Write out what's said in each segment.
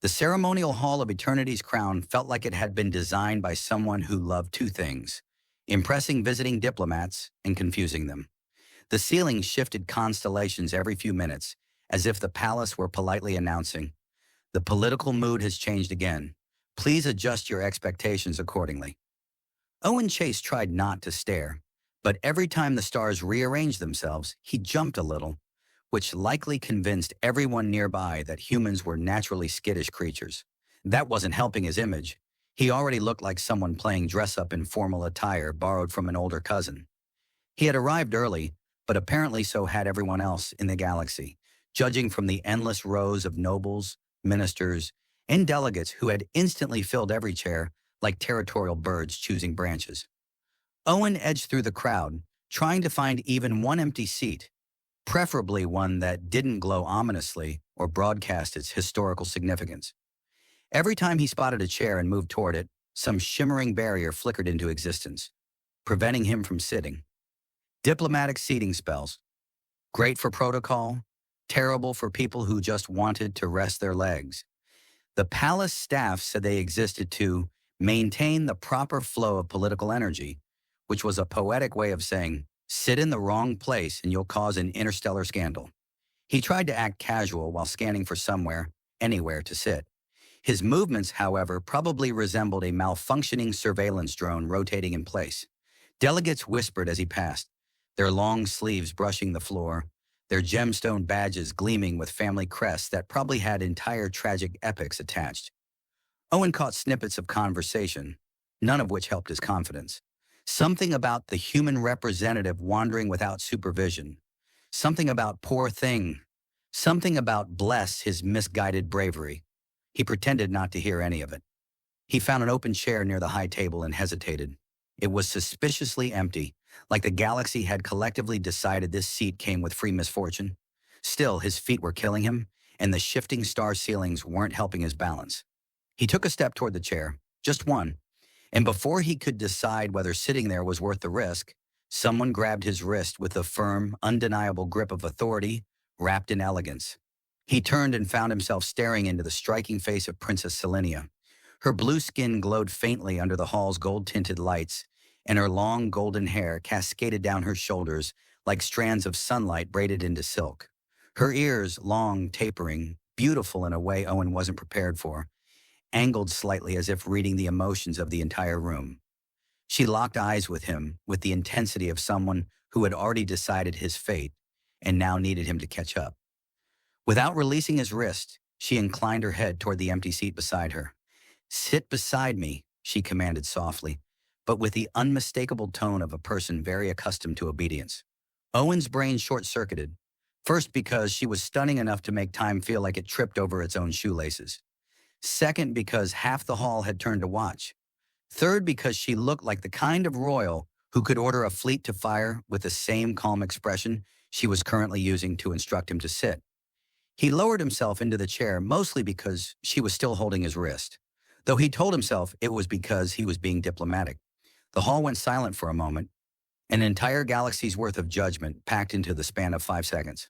The ceremonial hall of eternity's crown felt like it had been designed by someone who loved two things: impressing visiting diplomats and confusing them. The ceiling shifted constellations every few minutes, as if the palace were politely announcing, "The political mood has changed again. Please adjust your expectations accordingly." Owen Chase tried not to stare, but every time the stars rearranged themselves, he jumped a little, which likely convinced everyone nearby that humans were naturally skittish creatures. That wasn't helping his image. He already looked like someone playing dress-up in formal attire borrowed from an older cousin. He had arrived early, but apparently so had everyone else in the galaxy, judging from the endless rows of nobles, ministers, and delegates who had instantly filled every chair like territorial birds choosing branches. Owen edged through the crowd, trying to find even one empty seat, preferably one that didn't glow ominously or broadcast its historical significance. Every time he spotted a chair and moved toward it, some shimmering barrier flickered into existence, preventing him from sitting. Diplomatic seating spells. Great for protocol, terrible for people who just wanted to rest their legs. The palace staff said they existed to maintain the proper flow of political energy, which was a poetic way of saying, sit in the wrong place and you'll cause an interstellar scandal. He tried to act casual while scanning for somewhere, anywhere to sit. His movements, however, probably resembled a malfunctioning surveillance drone rotating in place. Delegates whispered as he passed, their long sleeves brushing the floor, their gemstone badges gleaming with family crests that probably had entire tragic epics attached. Owen caught snippets of conversation, none of which helped his confidence. Something about the human representative wandering without supervision. Something about poor thing. Something about bless his misguided bravery. He pretended not to hear any of it. He found an open chair near the high table and hesitated. It was suspiciously empty, like the galaxy had collectively decided this seat came with free misfortune. Still, his feet were killing him, and the shifting star ceilings weren't helping his balance. He took a step toward the chair, just one, and before he could decide whether sitting there was worth the risk, someone grabbed his wrist with the firm, undeniable grip of authority, wrapped in elegance. He turned and found himself staring into the striking face of Princess Selenia. Her blue skin glowed faintly under the hall's gold-tinted lights, and her long golden hair cascaded down her shoulders like strands of sunlight braided into silk. Her ears, long, tapering, beautiful in a way Owen wasn't prepared for, angled slightly as if reading the emotions of the entire room. She locked eyes with him with the intensity of someone who had already decided his fate and now needed him to catch up. Without releasing his wrist, she inclined her head toward the empty seat beside her. "Sit beside me," she commanded softly, but with the unmistakable tone of a person very accustomed to obedience. Owen's brain short-circuited, first because she was stunning enough to make time feel like it tripped over its own shoelaces. Second, because half the hall had turned to watch. Third, because she looked like the kind of royal who could order a fleet to fire with the same calm expression she was currently using to instruct him to sit. He lowered himself into the chair mostly because she was still holding his wrist, though he told himself it was because he was being diplomatic. The hall went silent for a moment, an entire galaxy's worth of judgment packed into the span of 5 seconds.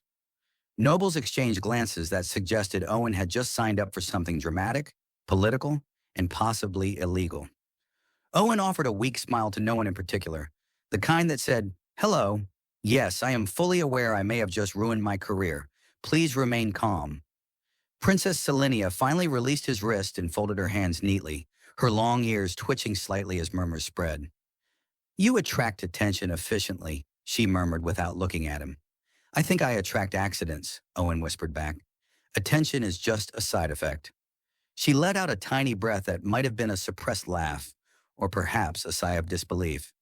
Nobles exchanged glances that suggested Owen had just signed up for something dramatic, political, and possibly illegal. Owen offered a weak smile to no one in particular, the kind that said, "Hello, yes, I am fully aware I may have just ruined my career. Please remain calm." Princess Selenia finally released his wrist and folded her hands neatly, her long ears twitching slightly as murmurs spread. "You attract attention efficiently," she murmured without looking at him. "I think I attract accidents," Owen whispered back. "Attention is just a side effect." She let out a tiny breath that might have been a suppressed laugh, or perhaps a sigh of disbelief.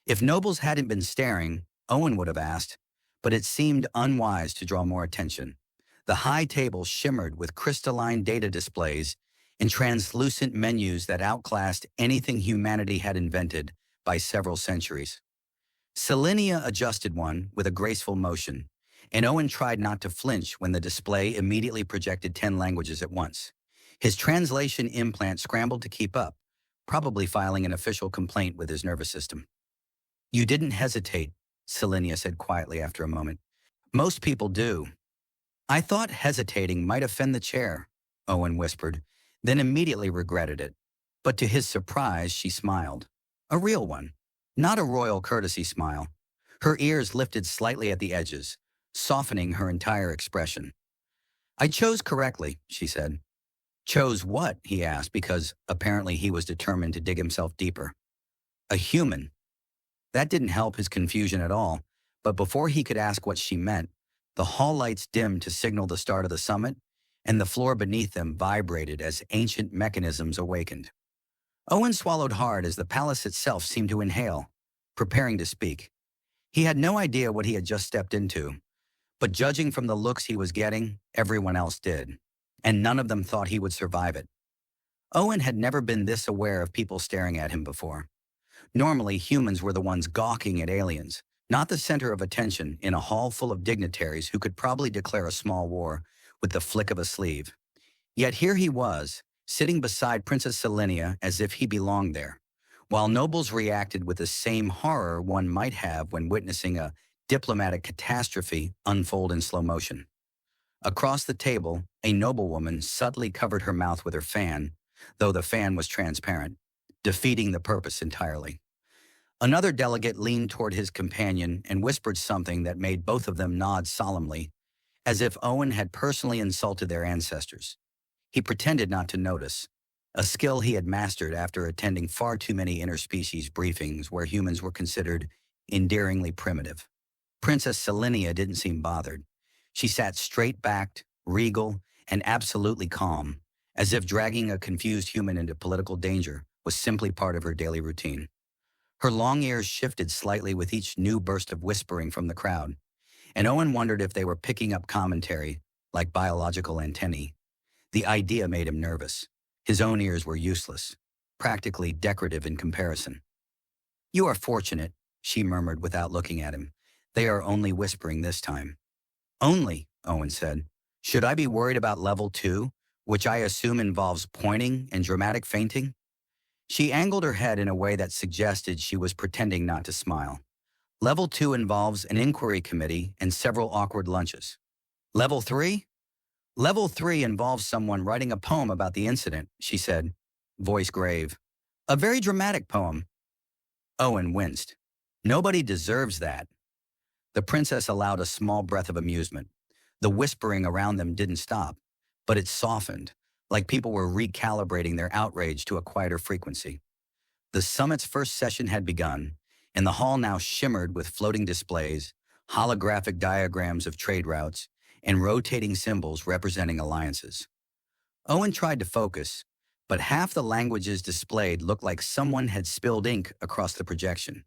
If nobles hadn't been staring, Owen would have asked, but it seemed unwise to draw more attention. The high table shimmered with crystalline data displays and translucent menus that outclassed anything humanity had invented by several centuries. Selenia adjusted one with a graceful motion, and Owen tried not to flinch when the display immediately projected 10 languages at once. His translation implant scrambled to keep up, probably filing an official complaint with his nervous system. "You didn't hesitate," Selenia said quietly after a moment. "Most people do." "I thought hesitating might offend the chair," Owen whispered, then immediately regretted it. But to his surprise, she smiled. A real one. Not a royal courtesy smile. Her ears lifted slightly at the edges, softening her entire expression. I chose correctly, she said. Chose what? He asked, because apparently he was determined to dig himself deeper. A human. That didn't help his confusion at all, but before he could ask what she meant, the hall lights dimmed to signal the start of the summit, and the floor beneath them vibrated as ancient mechanisms awakened. Owen swallowed hard as the palace itself seemed to inhale, preparing to speak. He had no idea what he had just stepped into, but judging from the looks he was getting, everyone else did, and none of them thought he would survive it. Owen had never been this aware of people staring at him before. Normally, humans were the ones gawking at aliens, not the center of attention in a hall full of dignitaries who could probably declare a small war with the flick of a sleeve. Yet here he was, sitting beside Princess Selenia as if he belonged there, while nobles reacted with the same horror one might have when witnessing a diplomatic catastrophe unfold in slow motion. Across the table, a noblewoman subtly covered her mouth with her fan, though the fan was transparent, defeating the purpose entirely. Another delegate leaned toward his companion and whispered something that made both of them nod solemnly, as if Owen had personally insulted their ancestors. He pretended not to notice, a skill he had mastered after attending far too many interspecies briefings where humans were considered endearingly primitive. Princess Selenia didn't seem bothered. She sat straight-backed, regal, and absolutely calm, as if dragging a confused human into political danger was simply part of her daily routine. Her long ears shifted slightly with each new burst of whispering from the crowd, and Owen wondered if they were picking up commentary, like biological antennae. The idea made him nervous. His own ears were useless, practically decorative in comparison. You are fortunate, she murmured without looking at him. They are only whispering this time. Only, Owen said. Should I be worried about level 2, which I assume involves pointing and dramatic fainting? She angled her head in a way that suggested she was pretending not to smile. Level 2 involves an inquiry committee and several awkward lunches. Level 3? Level 3 involves someone writing a poem about the incident, she said, voice grave. A very dramatic poem. Owen winced. Nobody deserves that. The princess allowed a small breath of amusement. The whispering around them didn't stop, but it softened, like people were recalibrating their outrage to a quieter frequency. The summit's first session had begun, and the hall now shimmered with floating displays, holographic diagrams of trade routes, and rotating symbols representing alliances. Owen tried to focus, but half the languages displayed looked like someone had spilled ink across the projection.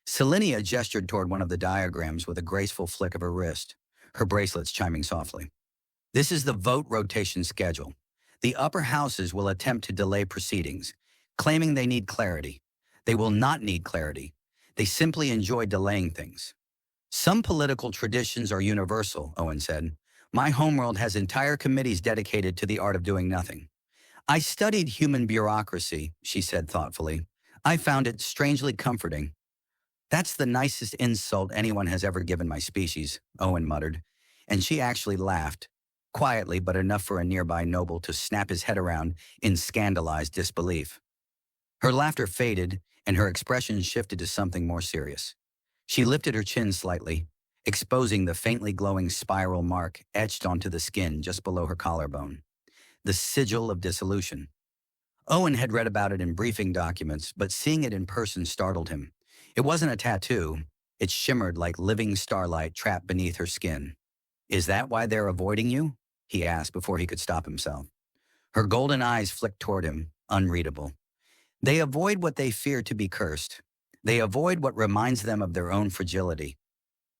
Selenia gestured toward one of the diagrams with a graceful flick of her wrist, her bracelets chiming softly. This is the vote rotation schedule. The upper houses will attempt to delay proceedings, claiming they need clarity. They will not need clarity. They simply enjoy delaying things. Some political traditions are universal, Owen said. My homeworld has entire committees dedicated to the art of doing nothing. I studied human bureaucracy, she said thoughtfully. I found it strangely comforting. That's the nicest insult anyone has ever given my species, Owen muttered, and she actually laughed, quietly but enough for a nearby noble to snap his head around in scandalized disbelief. Her laughter faded, and her expression shifted to something more serious. She lifted her chin slightly, exposing the faintly glowing spiral mark etched onto the skin just below her collarbone. The sigil of dissolution. Owen had read about it in briefing documents, but seeing it in person startled him. It wasn't a tattoo. It shimmered like living starlight trapped beneath her skin. Is that why they're avoiding you? He asked before he could stop himself. Her golden eyes flicked toward him, unreadable. They avoid what they fear to be cursed. They avoid what reminds them of their own fragility.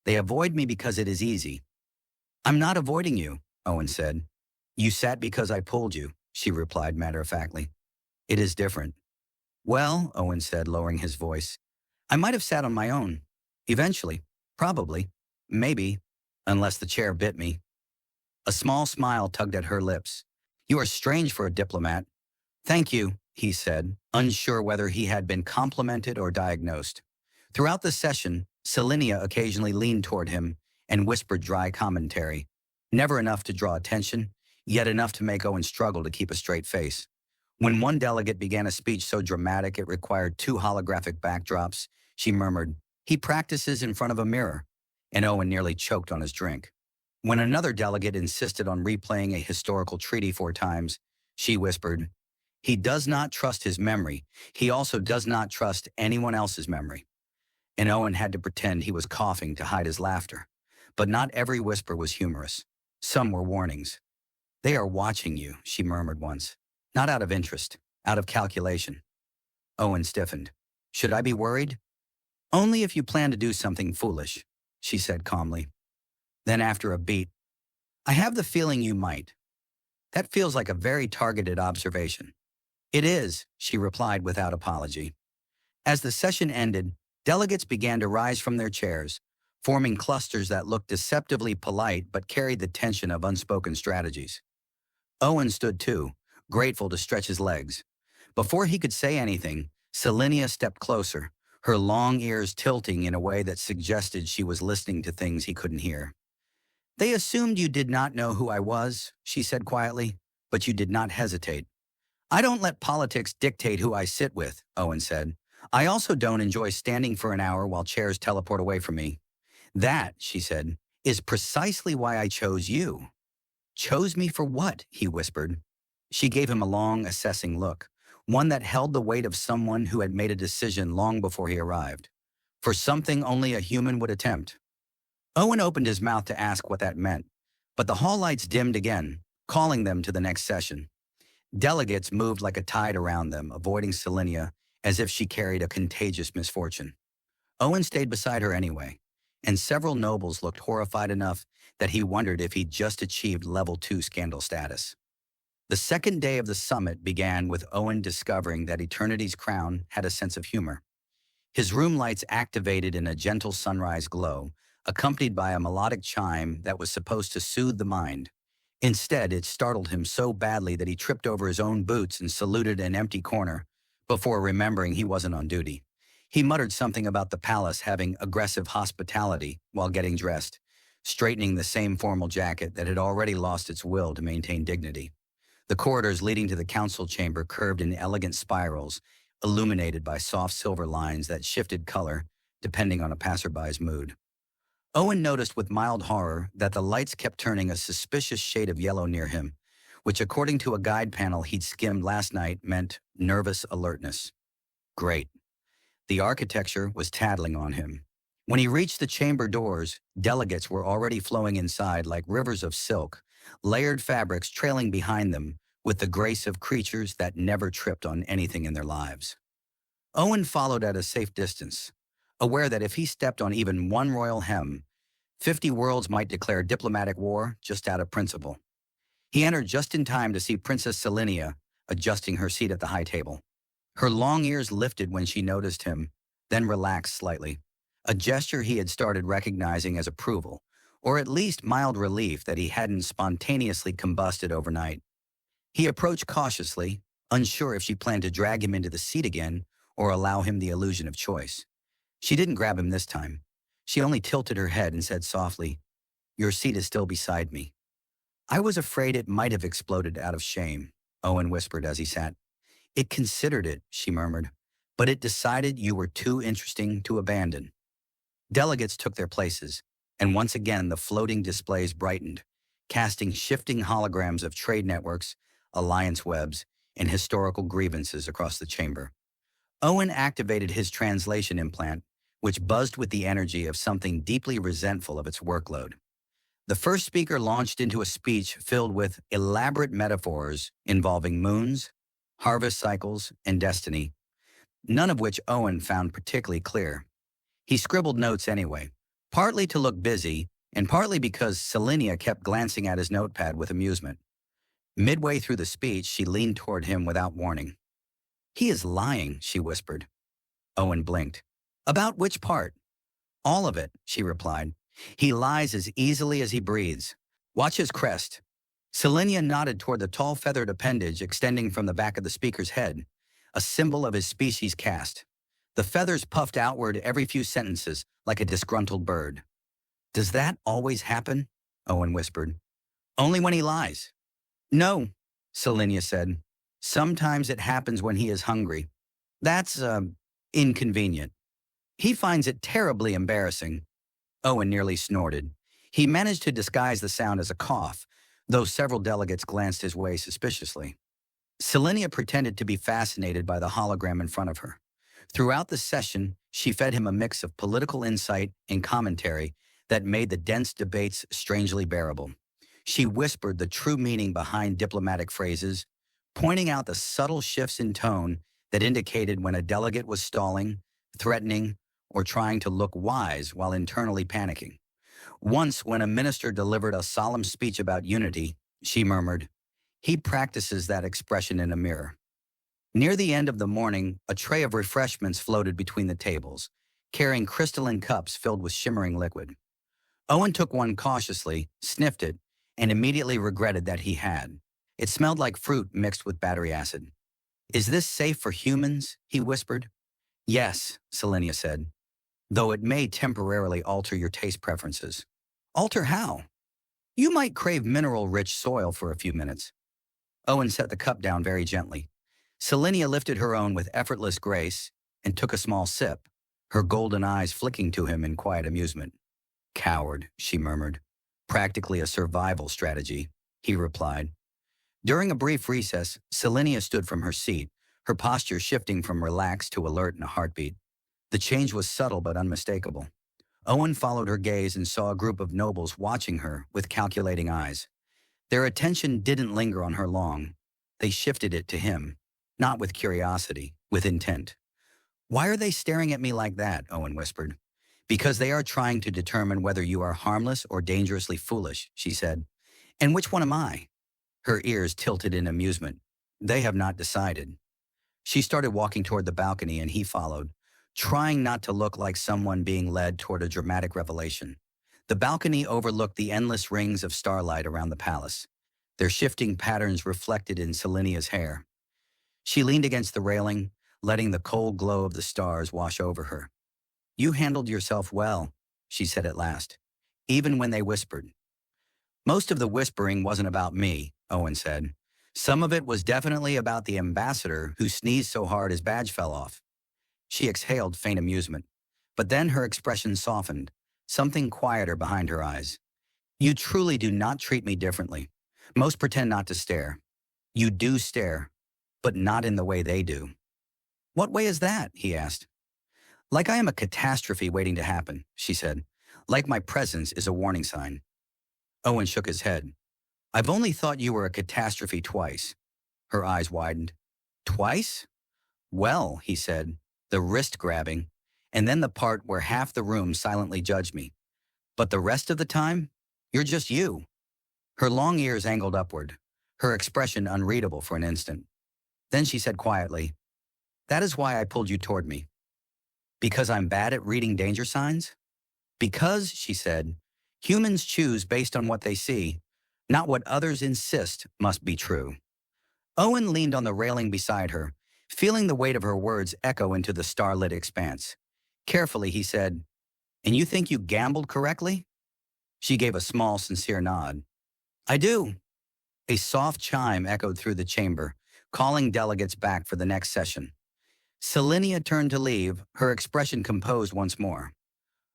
They avoid me because it is easy. I'm not avoiding you, Owen said. You sat because I pulled you, she replied matter-of-factly. It is different. Well, Owen said, lowering his voice, I might have sat on my own. Eventually. Probably. Maybe. Unless the chair bit me. A small smile tugged at her lips. You are strange for a diplomat. Thank you, he said, unsure whether he had been complimented or diagnosed. Throughout the session, Selenia occasionally leaned toward him and whispered dry commentary. Never enough to draw attention, yet enough to make Owen struggle to keep a straight face. When one delegate began a speech so dramatic it required two holographic backdrops, she murmured, "He practices in front of a mirror," and Owen nearly choked on his drink. When another delegate insisted on replaying a historical treaty 4 times, she whispered, "He does not trust his memory. He also does not trust anyone else's memory." And Owen had to pretend he was coughing to hide his laughter. But not every whisper was humorous. Some were warnings. "They are watching you," she murmured once. "Not out of interest, out of calculation." Owen stiffened. "Should I be worried?" "Only if you plan to do something foolish," she said calmly. Then after a beat, "I have the feeling you might." That feels like a very targeted observation. "It is," she replied without apology. As the session ended, delegates began to rise from their chairs, forming clusters that looked deceptively polite but carried the tension of unspoken strategies. Owen stood too, grateful to stretch his legs. Before he could say anything, Selenia stepped closer, her long ears tilting in a way that suggested she was listening to things he couldn't hear. "They assumed you did not know who I was," she said quietly, "but you did not hesitate." "I don't let politics dictate who I sit with," Owen said. "I also don't enjoy standing for an hour while chairs teleport away from me." "That," she said, "is precisely why I chose you." "Chose me for what?" he whispered. She gave him a long, assessing look, one that held the weight of someone who had made a decision long before he arrived. "For something only a human would attempt." Owen opened his mouth to ask what that meant, but the hall lights dimmed again, calling them to the next session. Delegates moved like a tide around them, avoiding Selenia as if she carried a contagious misfortune. Owen stayed beside her anyway, and several nobles looked horrified enough that he wondered if he'd just achieved level 2 scandal status. The second day of the summit began with Owen discovering that Eternity's crown had a sense of humor. His room lights activated in a gentle sunrise glow, accompanied by a melodic chime that was supposed to soothe the mind. Instead, it startled him so badly that he tripped over his own boots and saluted an empty corner before remembering he wasn't on duty. He muttered something about the palace having aggressive hospitality while getting dressed, straightening the same formal jacket that had already lost its will to maintain dignity. The corridors leading to the council chamber curved in elegant spirals, illuminated by soft silver lines that shifted color depending on a passerby's mood. Owen noticed with mild horror that the lights kept turning a suspicious shade of yellow near him, which according to a guide panel he'd skimmed last night meant nervous alertness. Great. The architecture was tattling on him. When he reached the chamber doors, delegates were already flowing inside like rivers of silk, layered fabrics trailing behind them with the grace of creatures that never tripped on anything in their lives. Owen followed at a safe distance, aware that if he stepped on even one royal hem, 50 worlds might declare diplomatic war just out of principle. He entered just in time to see Princess Selenia adjusting her seat at the high table. Her long ears lifted when she noticed him, then relaxed slightly, a gesture he had started recognizing as approval, or at least mild relief that he hadn't spontaneously combusted overnight. He approached cautiously, unsure if she planned to drag him into the seat again or allow him the illusion of choice. She didn't grab him this time. She only tilted her head and said softly, "Your seat is still beside me." "I was afraid it might have exploded out of shame," Owen whispered as he sat. "It considered it," she murmured, "but it decided you were too interesting to abandon." Delegates took their places, and once again the floating displays brightened, casting shifting holograms of trade networks, alliance webs, and historical grievances across the chamber. Owen activated his translation implant, which buzzed with the energy of something deeply resentful of its workload. The first speaker launched into a speech filled with elaborate metaphors involving moons, harvest cycles, and destiny, none of which Owen found particularly clear. He scribbled notes anyway, partly to look busy, and partly because Selenia kept glancing at his notepad with amusement. Midway through the speech, she leaned toward him without warning. "He is lying," she whispered. Owen blinked. "About which part?" "All of it," she replied. "He lies as easily as he breathes. Watch his crest." Selenia nodded toward the tall feathered appendage extending from the back of the speaker's head, a symbol of his species caste. The feathers puffed outward every few sentences like a disgruntled bird. "Does that always happen?" Owen whispered. "Only when he lies." No, Selenia said. Sometimes it happens when he is hungry. That's, inconvenient. He finds it terribly embarrassing. Owen nearly snorted. He managed to disguise the sound as a cough, though several delegates glanced his way suspiciously. Selenia pretended to be fascinated by the hologram in front of her. Throughout the session, she fed him a mix of political insight and commentary that made the dense debates strangely bearable. She whispered the true meaning behind diplomatic phrases, pointing out the subtle shifts in tone that indicated when a delegate was stalling, threatening, or trying to look wise while internally panicking. Once, when a minister delivered a solemn speech about unity, she murmured, "He practices that expression in a mirror." Near the end of the morning, a tray of refreshments floated between the tables, carrying crystalline cups filled with shimmering liquid. Owen took one cautiously, sniffed it, and immediately regretted that he had. It smelled like fruit mixed with battery acid. "Is this safe for humans?" he whispered. "Yes," Selenia said, "though it may temporarily alter your taste preferences." "Alter how?" "You might crave mineral-rich soil for a few minutes." Owen set the cup down very gently. Selenia lifted her own with effortless grace and took a small sip, her golden eyes flicking to him in quiet amusement. "Coward," she murmured. "Practically a survival strategy," he replied. During a brief recess, Selenia stood from her seat, her posture shifting from relaxed to alert in a heartbeat. The change was subtle but unmistakable. Owen followed her gaze and saw a group of nobles watching her with calculating eyes. Their attention didn't linger on her long. They shifted it to him, not with curiosity, with intent. "Why are they staring at me like that?" Owen whispered. "Because they are trying to determine whether you are harmless or dangerously foolish," she said. "And which one am I?" Her ears tilted in amusement. "They have not decided." She started walking toward the balcony and he followed, trying not to look like someone being led toward a dramatic revelation. The balcony overlooked the endless rings of starlight around the palace, their shifting patterns reflected in Selenia's hair. She leaned against the railing, letting the cold glow of the stars wash over her. "You handled yourself well," she said at last, even when they whispered. "Most of the whispering wasn't about me," Owen said. "Some of it was definitely about the ambassador who sneezed so hard his badge fell off." She exhaled faint amusement, but then her expression softened, something quieter behind her eyes. "You truly do not treat me differently. Most pretend not to stare. You do stare, but not in the way they do." "What way is that?" he asked. "Like I am a catastrophe waiting to happen," she said. "Like my presence is a warning sign." Owen shook his head. "I've only thought you were a catastrophe twice." Her eyes widened. "Twice?" "Well," he said, "the wrist grabbing, and then the part where half the room silently judged me. But the rest of the time, you're just you." Her long ears angled upward, her expression unreadable for an instant. Then she said quietly, "That is why I pulled you toward me." "Because I'm bad at reading danger signs?" "Because," she said, "humans choose based on what they see, not what others insist must be true." Owen leaned on the railing beside her, feeling the weight of her words echo into the starlit expanse. Carefully, he said, "And you think you gambled correctly?" She gave a small, sincere nod. "I do." A soft chime echoed through the chamber, calling delegates back for the next session. Selenia turned to leave, her expression composed once more.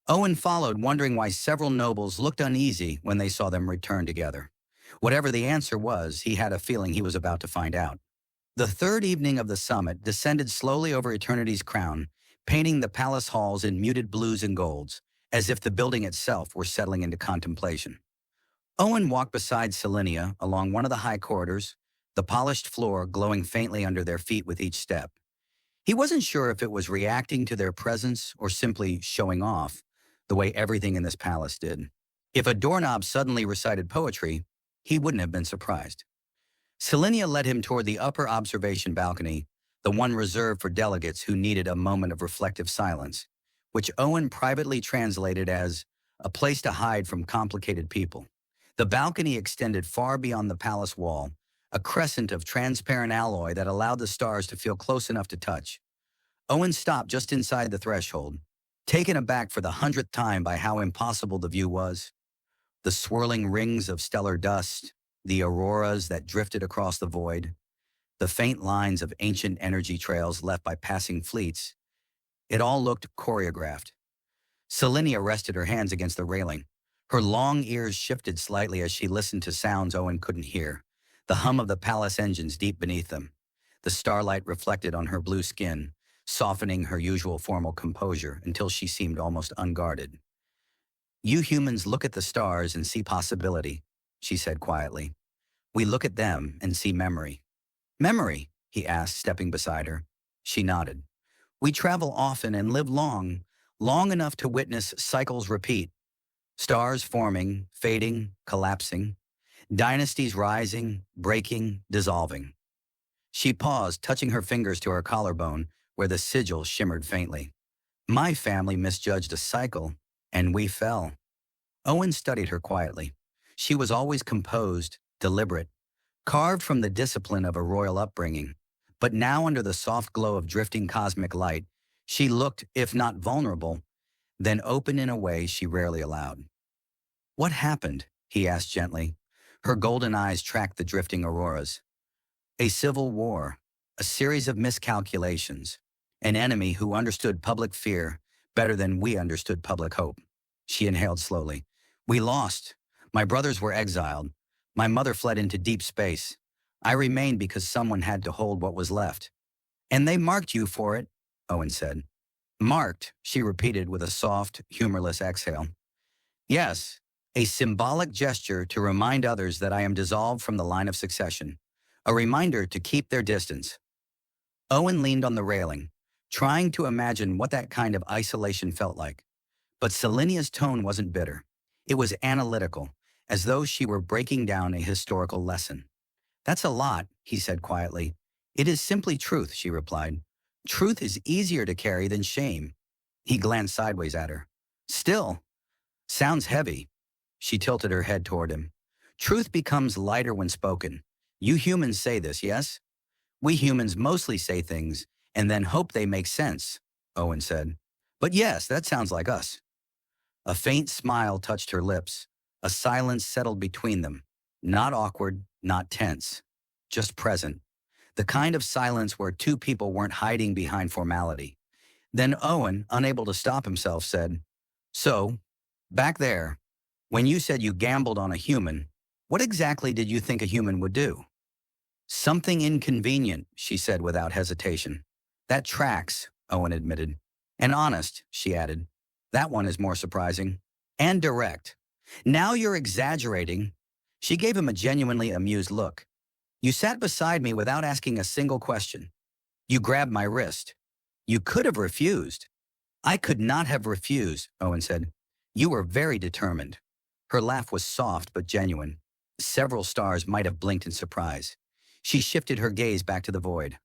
Owen followed, wondering why several nobles looked uneasy when they saw them return together. Whatever the answer was, he had a feeling he was about to find out. The third evening of the summit descended slowly over Eternity's crown, painting the palace halls in muted blues and golds, as if the building itself were settling into contemplation. Owen walked beside Selenia along one of the high corridors, the polished floor glowing faintly under their feet with each step. He wasn't sure if it was reacting to their presence or simply showing off, the way everything in this palace did. If a doorknob suddenly recited poetry, he wouldn't have been surprised. Selenia led him toward the upper observation balcony, the one reserved for delegates who needed a moment of reflective silence, which Owen privately translated as a place to hide from complicated people. The balcony extended far beyond the palace wall, a crescent of transparent alloy that allowed the stars to feel close enough to touch. Owen stopped just inside the threshold, taken aback for the 100th time by how impossible the view was. The swirling rings of stellar dust, the auroras that drifted across the void, the faint lines of ancient energy trails left by passing fleets, it all looked choreographed. Selenia rested her hands against the railing. Her long ears shifted slightly as she listened to sounds Owen couldn't hear, the hum of the palace engines deep beneath them. The starlight reflected on her blue skin, softening her usual formal composure until she seemed almost unguarded. "You humans look at the stars and see possibility," she said quietly. "We look at them and see memory." "Memory?" he asked, stepping beside her. She nodded. "We travel often and live long, long enough to witness cycles repeat. Stars forming, fading, collapsing. Dynasties rising, breaking, dissolving." She paused, touching her fingers to her collarbone, where the sigil shimmered faintly. "My family misjudged a cycle, and we fell." Owen studied her quietly. She was always composed, deliberate, carved from the discipline of a royal upbringing. But now, under the soft glow of drifting cosmic light, she looked, if not vulnerable, then open in a way she rarely allowed. "What happened?" he asked gently. Her golden eyes tracked the drifting auroras. "A civil war, a series of miscalculations, an enemy who understood public fear better than we understood public hope." She inhaled slowly. "We lost. My brothers were exiled. My mother fled into deep space. I remained because someone had to hold what was left." "And they marked you for it," Owen said. "Marked," she repeated with a soft, humorless exhale. "Yes, a symbolic gesture to remind others that I am dissolved from the line of succession. A reminder to keep their distance." Owen leaned on the railing, trying to imagine what that kind of isolation felt like. But Selenia's tone wasn't bitter. It was analytical, as though she were breaking down a historical lesson. "That's a lot," he said quietly. "It is simply truth," she replied. "Truth is easier to carry than shame." He glanced sideways at her. "Still, sounds heavy." She tilted her head toward him. "Truth becomes lighter when spoken. You humans say this, yes?" "We humans mostly say things and then hope they make sense," Owen said. "But yes, that sounds like us." A faint smile touched her lips. A silence settled between them. Not awkward, not tense. Just present. The kind of silence where two people weren't hiding behind formality. Then Owen, unable to stop himself, said, "So, back there, when you said you gambled on a human, what exactly did you think a human would do?" "Something inconvenient," she said without hesitation. "That tracks," Owen admitted. "And honest," she added. "That one is more surprising. And direct." "Now you're exaggerating." She gave him a genuinely amused look. "You sat beside me without asking a single question. You grabbed my wrist. You could have refused." "I could not have refused," Owen said. "You were very determined." Her laugh was soft but genuine. Several stars might have blinked in surprise. She shifted her gaze back to the void.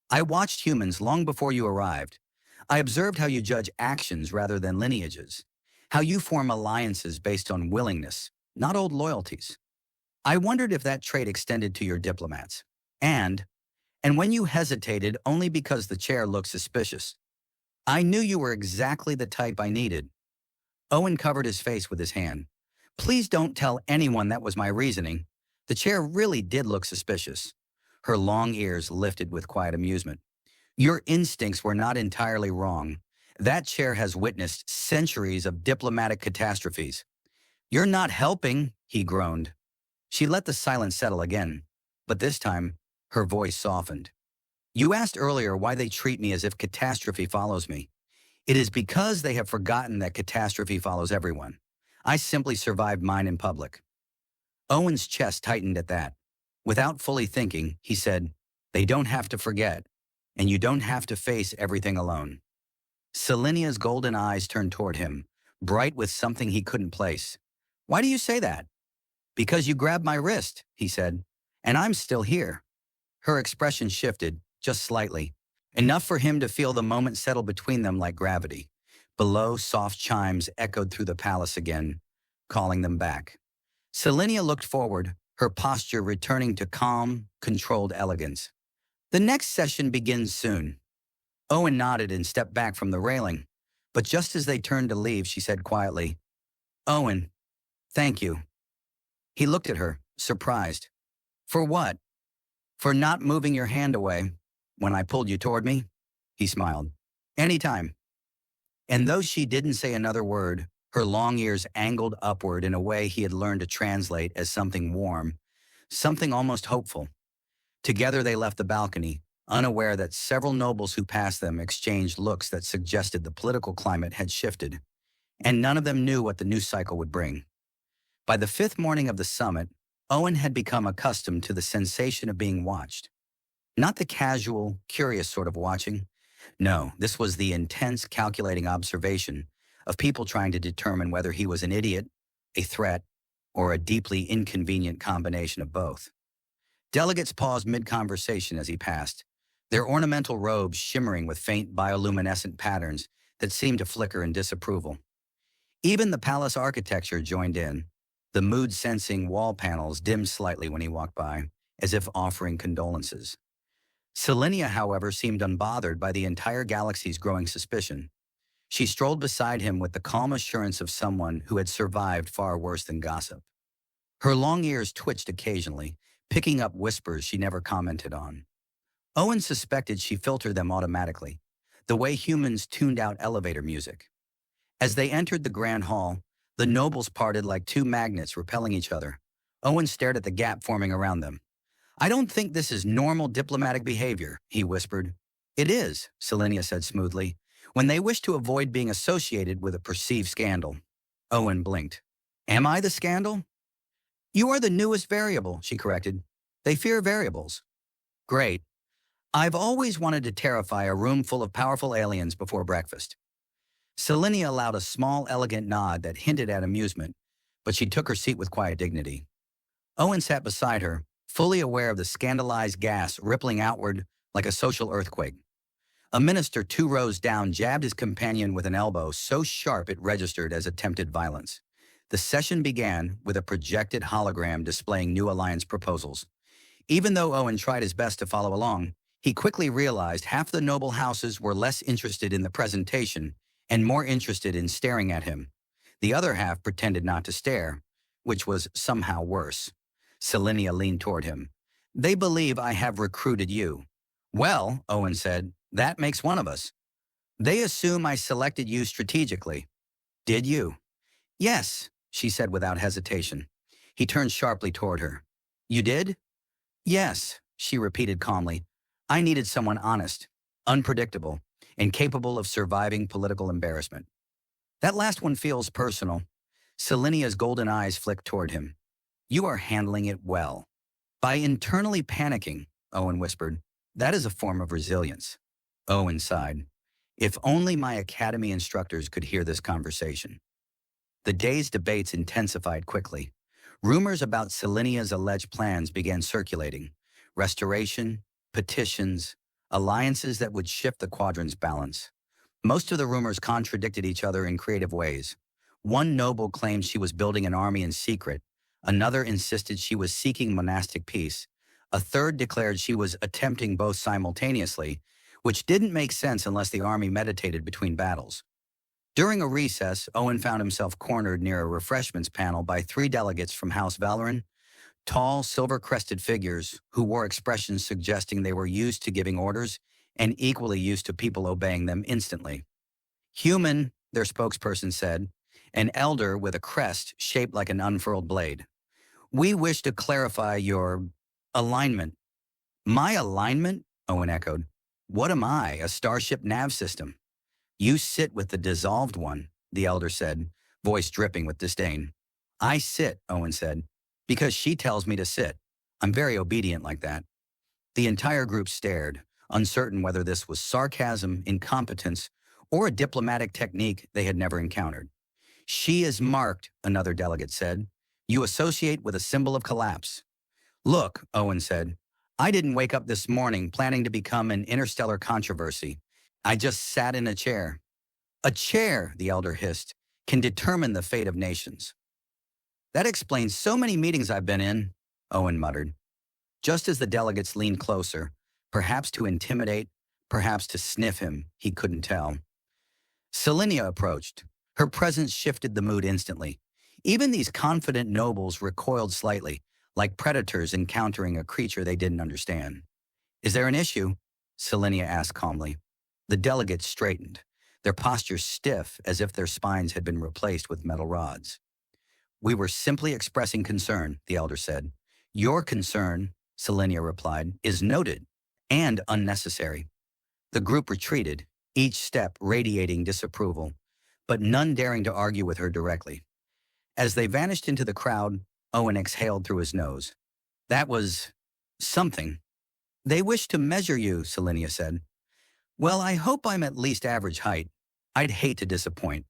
"I watched humans long before you arrived. I observed how you judge actions rather than lineages, how you form alliances based on willingness, not old loyalties. I wondered if that trait extended to your diplomats. And when you hesitated only because the chair looked suspicious. I knew you were exactly the type I needed." Owen covered his face with his hand. "Please don't tell anyone that was my reasoning. The chair really did look suspicious." Her long ears lifted with quiet amusement. "Your instincts were not entirely wrong. That chair has witnessed centuries of diplomatic catastrophes." "You're not helping," he groaned. She let the silence settle again, but this time, her voice softened. "You asked earlier why they treat me as if catastrophe follows me. It is because they have forgotten that catastrophe follows everyone. I simply survived mine in public." Owen's chest tightened at that. Without fully thinking, he said, "They don't have to forget, and you don't have to face everything alone." Selenia's golden eyes turned toward him, bright with something he couldn't place. "Why do you say that?" "Because you grabbed my wrist," he said, "and I'm still here." Her expression shifted, just slightly, enough for him to feel the moment settle between them like gravity. Below, soft chimes echoed through the palace again, calling them back. Selenia looked forward, her posture returning to calm, controlled elegance. "The next session begins soon." Owen nodded and stepped back from the railing, but just as they turned to leave, she said quietly, "Owen, thank you." He looked at her, surprised. For what? For not moving your hand away when I pulled you toward me? He smiled. Anytime. And though she didn't say another word, her long ears angled upward in a way he had learned to translate as something warm, something almost hopeful. Together they left the balcony, unaware that several nobles who passed them exchanged looks that suggested the political climate had shifted, and none of them knew what the new cycle would bring. By the fifth morning of the summit, Owen had become accustomed to the sensation of being watched. Not the casual, curious sort of watching. No, this was the intense, calculating observation of people trying to determine whether he was an idiot, a threat, or a deeply inconvenient combination of both. Delegates paused mid-conversation as he passed, their ornamental robes shimmering with faint bioluminescent patterns that seemed to flicker in disapproval. Even the palace architecture joined in. The mood-sensing wall panels dimmed slightly when he walked by, as if offering condolences. Selenia, however, seemed unbothered by the entire galaxy's growing suspicion. She strolled beside him with the calm assurance of someone who had survived far worse than gossip. Her long ears twitched occasionally, picking up whispers she never commented on. Owen suspected she filtered them automatically, the way humans tuned out elevator music. As they entered the grand hall, the nobles parted like two magnets repelling each other. Owen stared at the gap forming around them. I don't think this is normal diplomatic behavior, he whispered. It is, Selenia said smoothly, when they wish to avoid being associated with a perceived scandal. Owen blinked. Am I the scandal? You are the newest variable, she corrected. They fear variables. Great. I've always wanted to terrify a room full of powerful aliens before breakfast. Selenia allowed a small, elegant nod that hinted at amusement, but she took her seat with quiet dignity. Owen sat beside her, fully aware of the scandalized gas rippling outward like a social earthquake. A minister 2 rows down jabbed his companion with an elbow so sharp it registered as attempted violence. The session began with a projected hologram displaying new alliance proposals. Even though Owen tried his best to follow along, he quickly realized half the noble houses were less interested in the presentation and more interested in staring at him. The other half pretended not to stare, which was somehow worse. Selenia leaned toward him. They believe I have recruited you. Well, Owen said, that makes one of us. They assume I selected you strategically. Did you? Yes, she said without hesitation. He turned sharply toward her. You did? Yes, she repeated calmly. I needed someone honest, unpredictable, and capable of surviving political embarrassment. That last one feels personal. Selenia's golden eyes flicked toward him. You are handling it well. By internally panicking, Owen whispered, that is a form of resilience. Owen sighed. If only my academy instructors could hear this conversation. The day's debates intensified quickly. Rumors about Selenia's alleged plans began circulating. Restoration, petitions, alliances that would shift the quadrant's balance. Most of the rumors contradicted each other in creative ways. One noble claimed she was building an army in secret. Another insisted she was seeking monastic peace. A third declared she was attempting both simultaneously, which didn't make sense unless the army meditated between battles. During a recess, Owen found himself cornered near a refreshments panel by 3 delegates from House Valoran, tall, silver-crested figures who wore expressions suggesting they were used to giving orders and equally used to people obeying them instantly. Human, their spokesperson said, an elder with a crest shaped like an unfurled blade. We wish to clarify your alignment. My alignment? Owen echoed. What am I, a starship nav system? You sit with the dissolved one, the elder said, voice dripping with disdain. I sit, Owen said, because she tells me to sit. I'm very obedient like that. The entire group stared, uncertain whether this was sarcasm, incompetence, or a diplomatic technique they had never encountered. She is marked, another delegate said. You associate with a symbol of collapse. Look, Owen said, I didn't wake up this morning planning to become an interstellar controversy. I just sat in a chair. A chair, the elder hissed, can determine the fate of nations. That explains so many meetings I've been in, Owen muttered. Just as the delegates leaned closer, perhaps to intimidate, perhaps to sniff him, he couldn't tell. Selenia approached. Her presence shifted the mood instantly. Even these confident nobles recoiled slightly, like predators encountering a creature they didn't understand. Is there an issue? Selenia asked calmly. The delegates straightened, their postures stiff as if their spines had been replaced with metal rods. We were simply expressing concern, the elder said. Your concern, Selenia replied, is noted and unnecessary. The group retreated, each step radiating disapproval, but none daring to argue with her directly. As they vanished into the crowd, Owen exhaled through his nose. That was something. They wish to measure you, Selenia said. Well, I hope I'm at least average height. I'd hate to disappoint.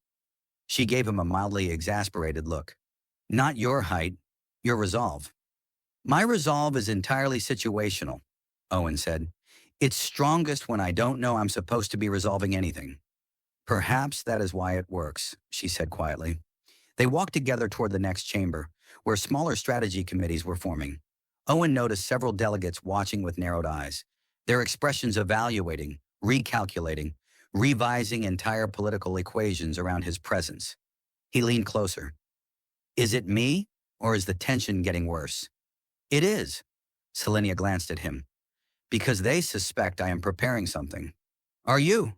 She gave him a mildly exasperated look. Not your height, your resolve. My resolve is entirely situational, Owen said. It's strongest when I don't know I'm supposed to be resolving anything. Perhaps that is why it works, she said quietly. They walked together toward the next chamber, where smaller strategy committees were forming. Owen noticed several delegates watching with narrowed eyes, their expressions evaluating, recalculating, revising entire political equations around his presence. He leaned closer. Is it me, or is the tension getting worse? It is. Selenia glanced at him. Because they suspect I am preparing something. Are you?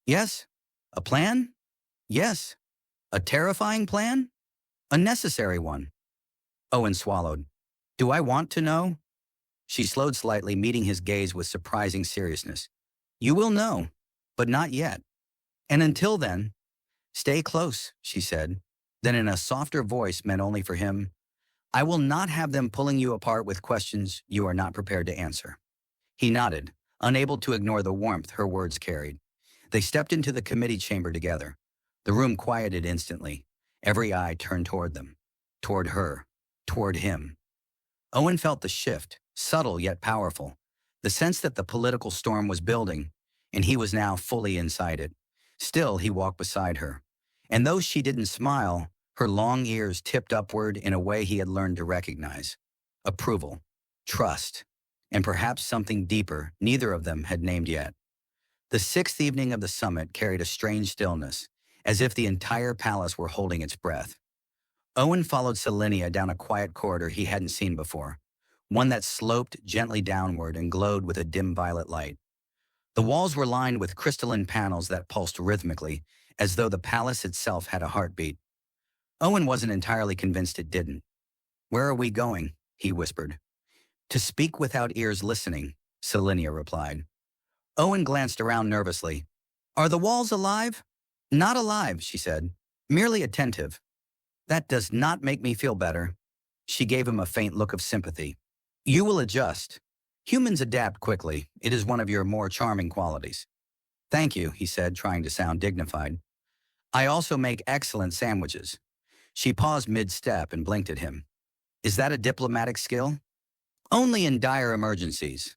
Yes. A plan? Yes. A terrifying plan? A necessary one. Owen swallowed. Do I want to know? She slowed slightly, meeting his gaze with surprising seriousness. You will know, but not yet. And until then, stay close, she said. Then in a softer voice meant only for him, I will not have them pulling you apart with questions you are not prepared to answer. He nodded, unable to ignore the warmth her words carried. They stepped into the committee chamber together. The room quieted instantly. Every eye turned toward them, toward her, toward him. Owen felt the shift, subtle yet powerful, the sense that the political storm was building, and he was now fully inside it. Still, he walked beside her. And though she didn't smile, her long ears tipped upward in a way he had learned to recognize. Approval, trust, and perhaps something deeper neither of them had named yet. The sixth evening of the summit carried a strange stillness, as if the entire palace were holding its breath. Owen followed Selenia down a quiet corridor he hadn't seen before, one that sloped gently downward and glowed with a dim violet light. The walls were lined with crystalline panels that pulsed rhythmically, as though the palace itself had a heartbeat. Owen wasn't entirely convinced it didn't. Where are we going? He whispered. To speak without ears listening, Selenia replied. Owen glanced around nervously. Are the walls alive? Not alive, she said. Merely attentive. That does not make me feel better. She gave him a faint look of sympathy. You will adjust. Humans adapt quickly. It is one of your more charming qualities. Thank you, he said, trying to sound dignified. I also make excellent sandwiches. She paused mid-step and blinked at him. Is that a diplomatic skill? Only in dire emergencies.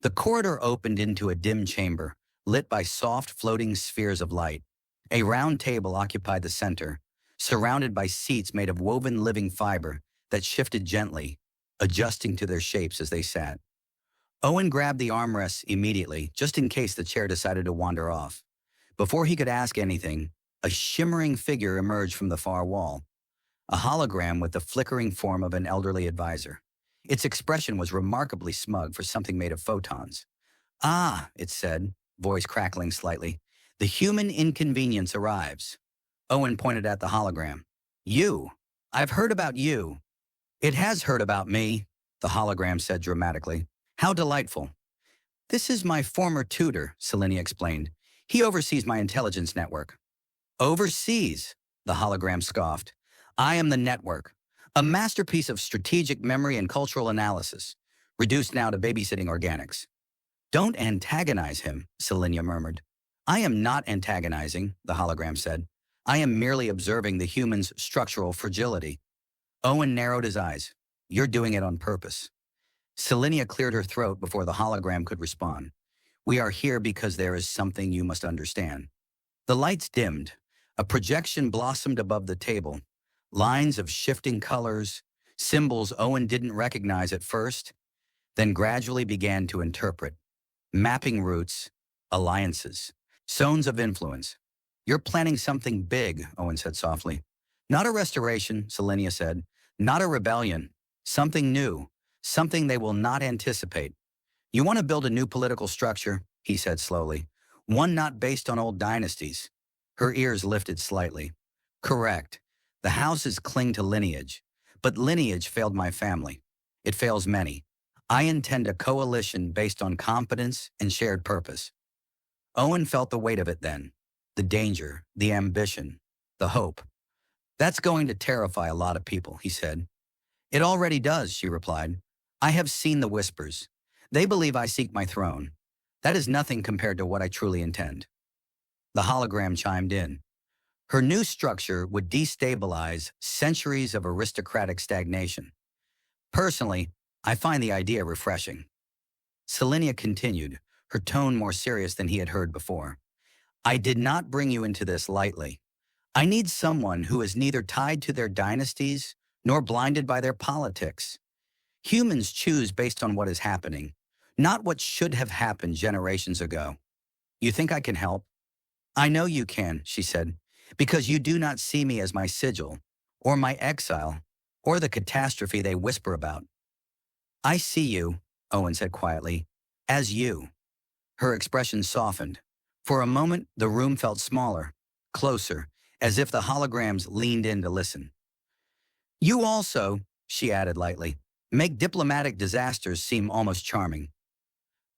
The corridor opened into a dim chamber, lit by soft floating spheres of light. A round table occupied the center, surrounded by seats made of woven living fiber that shifted gently, adjusting to their shapes as they sat. Owen grabbed the armrests immediately, just in case the chair decided to wander off. Before he could ask anything, a shimmering figure emerged from the far wall, a hologram with the flickering form of an elderly advisor. Its expression was remarkably smug for something made of photons. Ah, it said, voice crackling slightly, the human inconvenience arrives. Owen pointed at the hologram. You. I've heard about you. It has heard about me, the hologram said dramatically. How delightful. This is my former tutor, Selenia explained. He oversees my intelligence network. Overseas, the hologram scoffed. I am the network, a masterpiece of strategic memory and cultural analysis, reduced now to babysitting organics. Don't antagonize him, Selenia murmured. I am not antagonizing, the hologram said. I am merely observing the human's structural fragility. Owen narrowed his eyes. You're doing it on purpose. Selenia cleared her throat before the hologram could respond. We are here because there is something you must understand. The lights dimmed. A projection blossomed above the table. Lines of shifting colors, symbols Owen didn't recognize at first, then gradually began to interpret. Mapping routes, alliances, zones of influence. You're planning something big, Owen said softly. Not a restoration, Selenia said. Not a rebellion. Something new, something they will not anticipate. You want to build a new political structure, he said slowly. One not based on old dynasties. Her ears lifted slightly. Correct. The houses cling to lineage. But lineage failed my family. It fails many. I intend a coalition based on competence and shared purpose. Owen felt the weight of it then. The danger, the ambition, the hope. That's going to terrify a lot of people, he said. It already does, she replied. I have seen the whispers. They believe I seek my throne. That is nothing compared to what I truly intend. The hologram chimed in. Her new structure would destabilize centuries of aristocratic stagnation. Personally, I find the idea refreshing. Selenia continued, her tone more serious than he had heard before. I did not bring you into this lightly. I need someone who is neither tied to their dynasties nor blinded by their politics. Humans choose based on what is happening, not what should have happened generations ago. You think I can help? I know you can, she said, because you do not see me as my sigil, or my exile, or the catastrophe they whisper about. I see you, Owen said quietly, as you. Her expression softened. For a moment, the room felt smaller, closer, as if the holograms leaned in to listen. You also, she added lightly, make diplomatic disasters seem almost charming.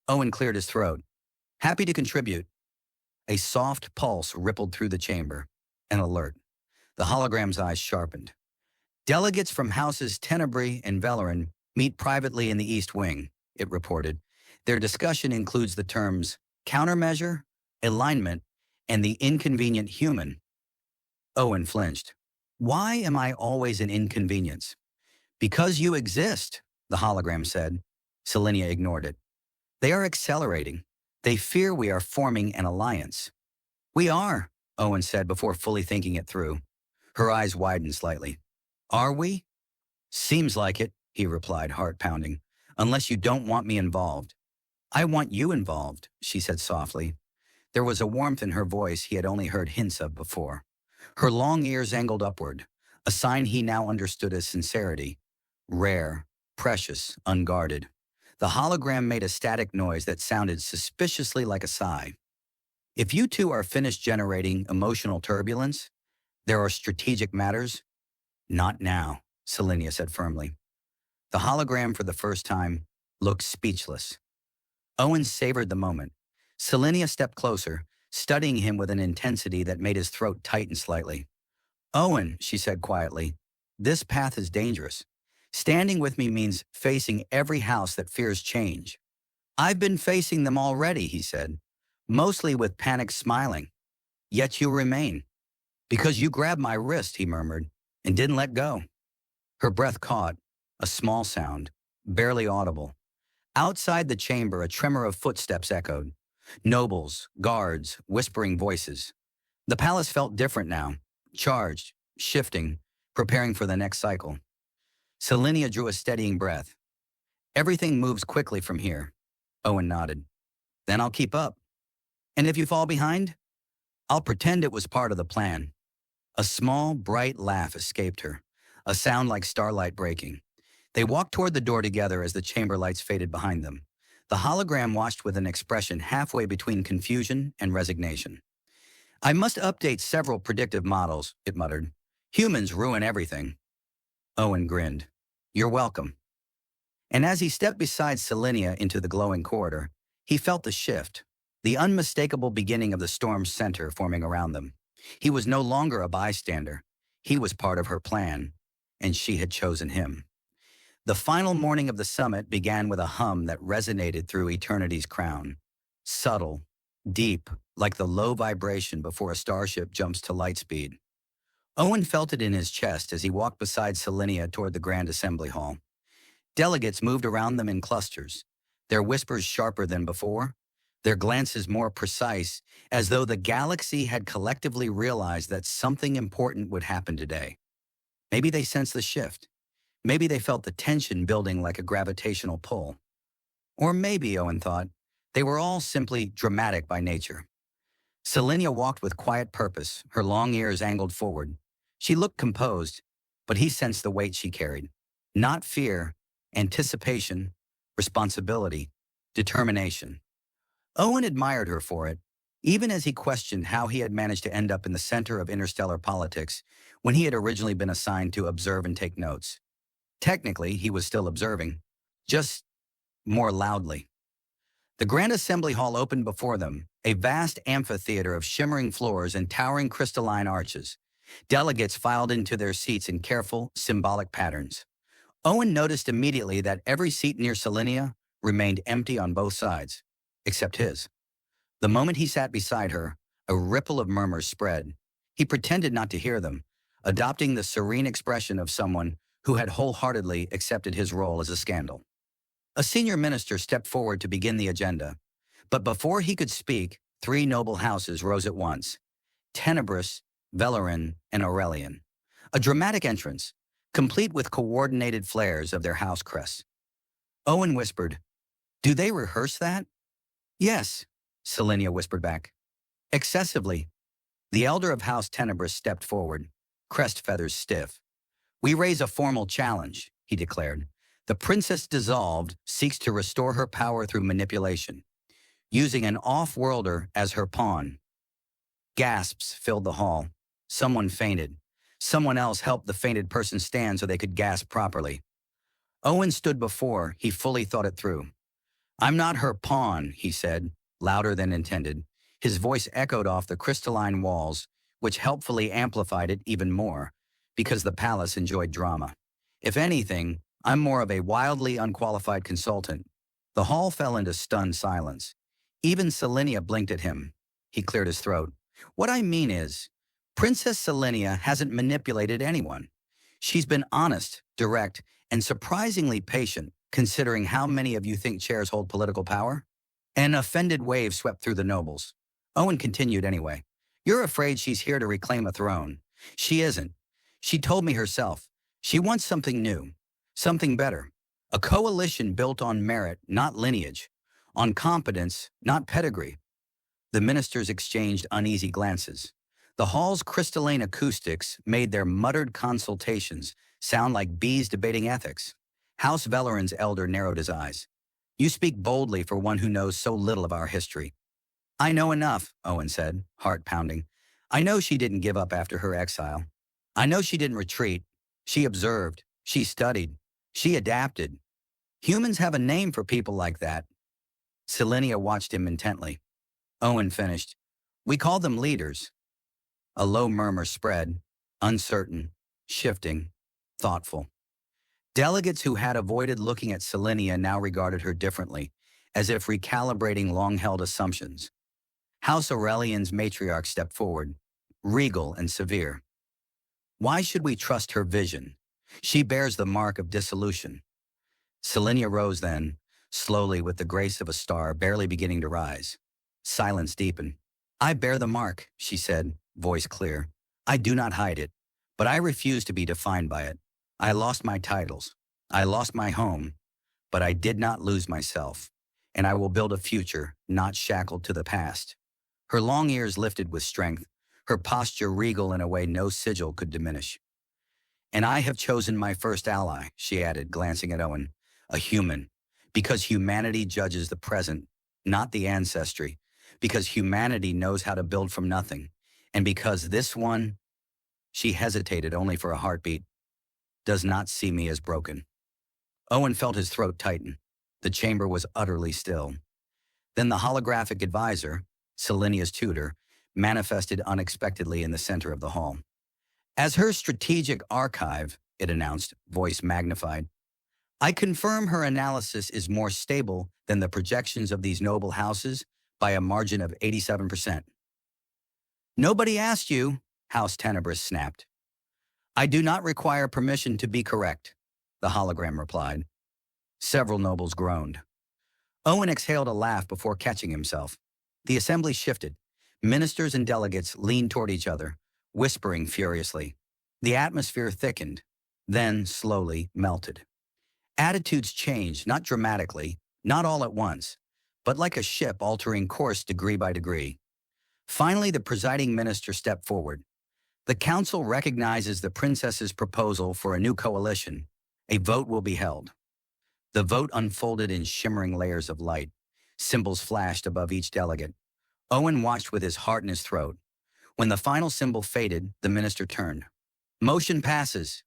Owen cleared his throat. Happy to contribute. A soft pulse rippled through the chamber. An alert. The hologram's eyes sharpened. Delegates from Houses Tenebrae and Velerin meet privately in the East Wing, it reported. Their discussion includes the terms countermeasure, alignment, and the inconvenient human. Owen flinched. Why am I always an inconvenience? Because you exist, the hologram said. Selenia ignored it. They are accelerating. They fear we are forming an alliance. We are, Owen said before fully thinking it through. Her eyes widened slightly. Are we? Seems like it, he replied, heart pounding. Unless you don't want me involved. I want you involved, she said softly. There was a warmth in her voice he had only heard hints of before. Her long ears angled upward, a sign he now understood as sincerity. Rare, precious, unguarded. The hologram made a static noise that sounded suspiciously like a sigh. If you two are finished generating emotional turbulence, there are strategic matters. Not now, Selenia said firmly. The hologram, for the first time, looked speechless. Owen savored the moment. Selenia stepped closer, studying him with an intensity that made his throat tighten slightly. Owen, she said quietly, this path is dangerous. Standing with me means facing every house that fears change. I've been facing them already, he said, mostly with panic smiling. Yet you remain. Because you grabbed my wrist, he murmured, and didn't let go. Her breath caught, a small sound, barely audible. Outside the chamber, a tremor of footsteps echoed. Nobles, guards, whispering voices. The palace felt different now, charged, shifting, preparing for the next cycle. Selenia drew a steadying breath. Everything moves quickly from here. Owen nodded. Then I'll keep up. And if you fall behind, I'll pretend it was part of the plan. A small, bright laugh escaped her, a sound like starlight breaking. They walked toward the door together as the chamber lights faded behind them. The hologram watched with an expression halfway between confusion and resignation. I must update several predictive models, it muttered. Humans ruin everything. Owen grinned. You're welcome. And as he stepped beside Selenia into the glowing corridor, he felt the shift, the unmistakable beginning of the storm's center forming around them. He was no longer a bystander. He was part of her plan, and she had chosen him. The final morning of the summit began with a hum that resonated through eternity's crown. Subtle, deep, like the low vibration before a starship jumps to light speed. Owen felt it in his chest as he walked beside Selenia toward the Grand Assembly Hall. Delegates moved around them in clusters, their whispers sharper than before, their glances more precise, as though the galaxy had collectively realized that something important would happen today. Maybe they sensed the shift. Maybe they felt the tension building like a gravitational pull. Or maybe, Owen thought, they were all simply dramatic by nature. Selenia walked with quiet purpose, her long ears angled forward. She looked composed, but he sensed the weight she carried. Not fear, anticipation, responsibility, determination. Owen admired her for it, even as he questioned how he had managed to end up in the center of interstellar politics when he had originally been assigned to observe and take notes. Technically, he was still observing, just more loudly. The Grand Assembly Hall opened before them, a vast amphitheater of shimmering floors and towering crystalline arches. Delegates filed into their seats in careful, symbolic patterns. Owen noticed immediately that every seat near Selenia remained empty on both sides, except his. The moment he sat beside her, a ripple of murmurs spread. He pretended not to hear them, adopting the serene expression of someone who had wholeheartedly accepted his role as a scandal. A senior minister stepped forward to begin the agenda, but before he could speak, three noble houses rose at once: Tenebris, Velerin, and Aurelian. A dramatic entrance, complete with coordinated flares of their house crests. Owen whispered, "Do they rehearse that?" "Yes," Selenia whispered back. "Excessively." The elder of House Tenebris stepped forward, crest feathers stiff. "We raise a formal challenge," he declared. "The princess dissolved seeks to restore her power through manipulation, using an off-worlder as her pawn." Gasps filled the hall. Someone fainted. Someone else helped the fainted person stand so they could gasp properly. Owen stood before he fully thought it through. "I'm not her pawn," he said, louder than intended. His voice echoed off the crystalline walls, which helpfully amplified it even more, because the palace enjoyed drama. "If anything, I'm more of a wildly unqualified consultant." The hall fell into stunned silence. Even Selenia blinked at him. He cleared his throat. "What I mean is, Princess Selenia hasn't manipulated anyone. She's been honest, direct, and surprisingly patient, considering how many of you think chairs hold political power." An offended wave swept through the nobles. Owen continued anyway. "You're afraid she's here to reclaim a throne. She isn't. She told me herself. She wants something new, something better. A coalition built on merit, not lineage. On competence, not pedigree." The ministers exchanged uneasy glances. The hall's crystalline acoustics made their muttered consultations sound like bees debating ethics. House Velerin's elder narrowed his eyes. "You speak boldly for one who knows so little of our history." "I know enough," Owen said, heart pounding. "I know she didn't give up after her exile. I know she didn't retreat. She observed. She studied. She adapted. Humans have a name for people like that." Selenia watched him intently. Owen finished. "We call them leaders." A low murmur spread, uncertain, shifting, thoughtful. Delegates who had avoided looking at Selenia now regarded her differently, as if recalibrating long-held assumptions. House Aurelian's matriarch stepped forward, regal and severe. "Why should we trust her vision? She bears the mark of dissolution." Selenia rose then, slowly with the grace of a star barely beginning to rise. Silence deepened. "I bear the mark," she said, voice clear. "I do not hide it, but I refuse to be defined by it. I lost my titles. I lost my home, but I did not lose myself, and I will build a future not shackled to the past." Her long ears lifted with strength, her posture regal in a way no sigil could diminish. "And I have chosen my first ally," she added, glancing at Owen. "A human, because humanity judges the present, not the ancestry, because humanity knows how to build from nothing, and because this one," she hesitated only for a heartbeat, "does not see me as broken." Owen felt his throat tighten. The chamber was utterly still. Then the holographic advisor, Selenia's tutor, manifested unexpectedly in the center of the hall. "As her strategic archive," it announced, voice magnified, "I confirm her analysis is more stable than the projections of these noble houses by a margin of 87%. "Nobody asked you," House Tenebris snapped. "I do not require permission to be correct," the hologram replied. Several nobles groaned. Owen exhaled a laugh before catching himself. The assembly shifted. Ministers and delegates leaned toward each other, whispering furiously. The atmosphere thickened, then slowly melted. Attitudes changed, not dramatically, not all at once, but like a ship altering course degree by degree. Finally, the presiding minister stepped forward. "The council recognizes the princess's proposal for a new coalition," A vote will be held. The vote unfolded in shimmering layers of light. Symbols flashed above each delegate. Owen watched with his heart in his throat. When the final symbol faded, the minister turned. Motion passes.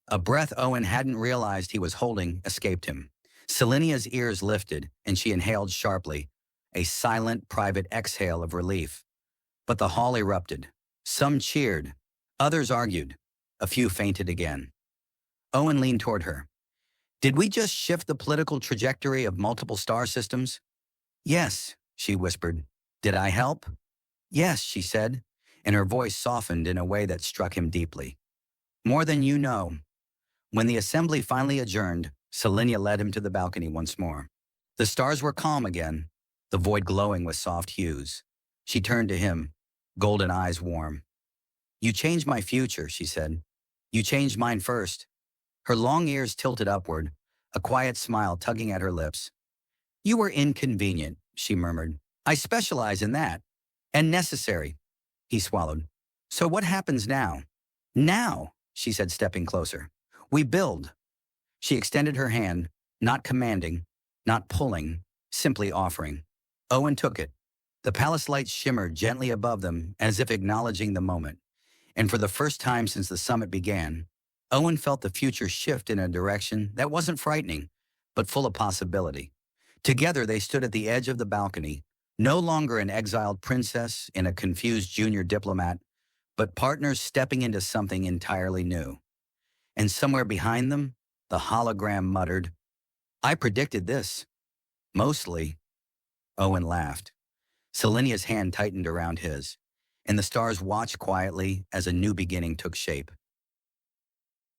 A breath Owen hadn't realized he was holding escaped him. Selenia's ears lifted, and she inhaled sharply, a silent, private exhale of relief. But the hall erupted. Some cheered. Others argued. A few fainted again. Owen leaned toward her. Did we just shift the political trajectory of multiple star systems? Yes, she whispered. Did I help? Yes, she said, and her voice softened in a way that struck him deeply. More than you know. When the assembly finally adjourned, Selenia led him to the balcony once more. The stars were calm again, the void glowing with soft hues. She turned to him, golden eyes warm. You changed my future, she said. You changed mine first. Her long ears tilted upward, a quiet smile tugging at her lips. You were inconvenient, she murmured. I specialize in that. And necessary. He swallowed. So what happens now? Now, she said, stepping closer. We build. She extended her hand, not commanding, not pulling, simply offering. Owen took it. The palace lights shimmered gently above them as if acknowledging the moment. And for the first time since the summit began, Owen felt the future shift in a direction that wasn't frightening, but full of possibility. Together they stood at the edge of the balcony, no longer an exiled princess and a confused junior diplomat, but partners stepping into something entirely new. And somewhere behind them, the hologram muttered, I predicted this. Mostly. Owen laughed. Selenia's hand tightened around his, and the stars watched quietly as a new beginning took shape.